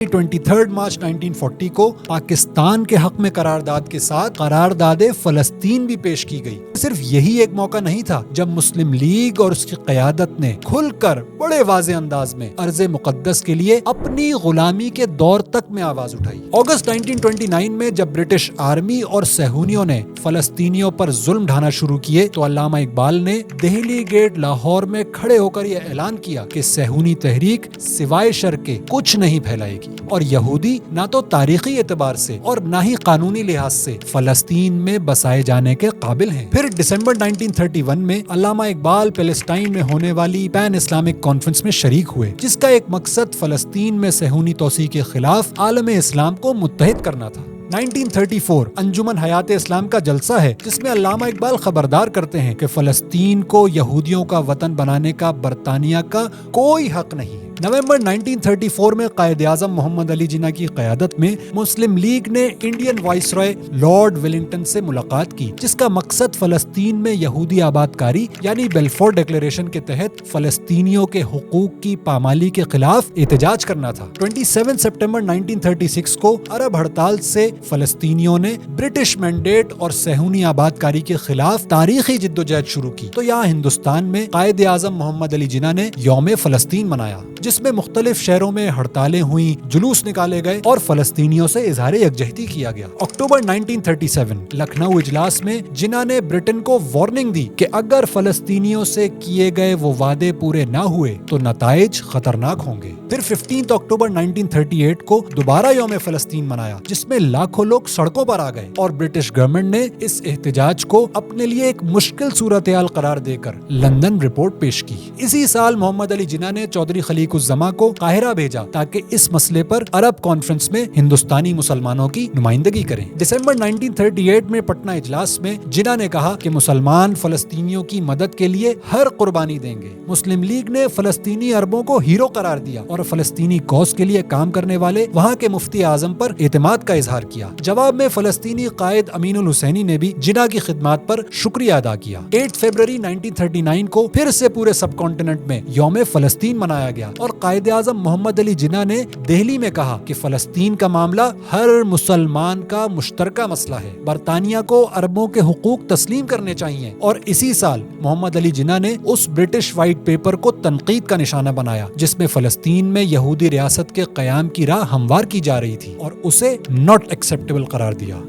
23 مارچ 1940 کو پاکستان کے حق میں قرارداد کے ساتھ قرارداد فلسطین بھی پیش کی گئی۔ صرف یہی ایک موقع نہیں تھا جب مسلم لیگ اور اس کی قیادت نے کھل کر بڑے واضح انداز میں ارض مقدس کے لیے اپنی غلامی کے دور تک میں آواز اٹھائی۔ اگست 1929 میں جب برٹش آرمی اور صہیونیوں نے فلسطینیوں پر ظلم ڈھانا شروع کیے تو علامہ اقبال نے دہلی گیٹ لاہور میں کھڑے ہو کر یہ اعلان کیا کہ صہیونی تحریک سوائے شر کے کچھ نہیں پھیلائے گی اور یہودی نہ تو تاریخی اعتبار سے اور نہ ہی قانونی لحاظ سے فلسطین میں بسائے جانے کے قابل ہیں۔ پھر دسمبر 1931 میں علامہ اقبال پیلسٹائن میں ہونے والی پین اسلامک کانفرنس میں شریک ہوئے، جس کا ایک مقصد فلسطین میں صہیونی توسیع کے خلاف عالم اسلام کو متحد کرنا تھا۔ 1934 انجمن حیات اسلام کا جلسہ ہے جس میں علامہ اقبال خبردار کرتے ہیں کہ فلسطین کو یہودیوں کا وطن بنانے کا برطانیہ کا کوئی حق نہیں ہے۔ نومبر 1934 میں قائد اعظم محمد علی جناح کی قیادت میں مسلم لیگ نے انڈین وائس رائے لارڈ ویلنگٹن سے ملاقات کی، جس کا مقصد فلسطین میں یہودی آباد کاری یعنی بیلفور ڈکلیریشن کے تحت فلسطینیوں کے حقوق کی پامالی کے خلاف احتجاج کرنا تھا۔ 27 سپٹمبر 1936 کو عرب ہڑتال سے فلسطینیوں نے برٹش مینڈیٹ اور صہیونی آباد کاری کے خلاف تاریخی جدوجہد شروع کی تو یہاں ہندوستان میں قائد اعظم محمد علی جناح نے یوم فلسطین منایا، جس میں مختلف شہروں میں ہڑتالیں ہوئیں، جلوس نکالے گئے اور فلسطینیوں سے اظہار یکجہتی کیا گیا۔ اکتوبر 1937 لکھنؤ اجلاس میں جناح نے برٹن کو وارننگ دی کہ اگر فلسطینیوں سے کیے گئے وہ وعدے پورے نہ ہوئے تو نتائج خطرناک ہوں گے۔ پھر 15 اکتوبر 1938 کو دوبارہ یوم فلسطین منایا، جس میں لاکھوں لوگ سڑکوں پر آ گئے اور برٹش گورنمنٹ نے اس احتجاج کو اپنے لیے ایک مشکل صورتحال قرار دے کر لندن رپورٹ پیش کی۔ اسی سال محمد علی جناح نے چودھری خلیق الزماں کو قاہرہ بھیجا تاکہ اس مسئلے پر عرب کانفرنس میں ہندوستانی مسلمانوں کی نمائندگی کریں۔ دسمبر 1938 میں پٹنہ اجلاس میں جناح نے کہا کہ مسلمان فلسطینیوں کی مدد کے لیے ہر قربانی دیں گے۔ مسلم لیگ نے فلسطینی عربوں کو ہیرو قرار دیا اور فلسطینی کوز کے لیے کام کرنے والے وہاں کے مفتی اعظم پر اعتماد کا اظہار کیا۔ جواب میں فلسطینی قائد امین الحسینی نے بھی جناح کی خدمات پر شکریہ ادا کیا۔ 8 فروری 1939 کو پھر سے پورے سب کانٹیننٹ میں یوم فلسطین منایا گیا اور قائد اعظم محمد علی جناح نے دہلی میں کہا کہ فلسطین کا معاملہ ہر مسلمان کا مشترکہ مسئلہ ہے، برطانیہ کو عربوں کے حقوق تسلیم کرنے چاہیے۔ اور اسی سال محمد علی جناح نے اس برٹش وائٹ پیپر کو تنقید کا نشانہ بنایا جس میں فلسطین میں یہودی ریاست کے قیام کی راہ ہموار کی جا رہی تھی اور اسے ناٹ ایکسیپٹیبل قرار دیا۔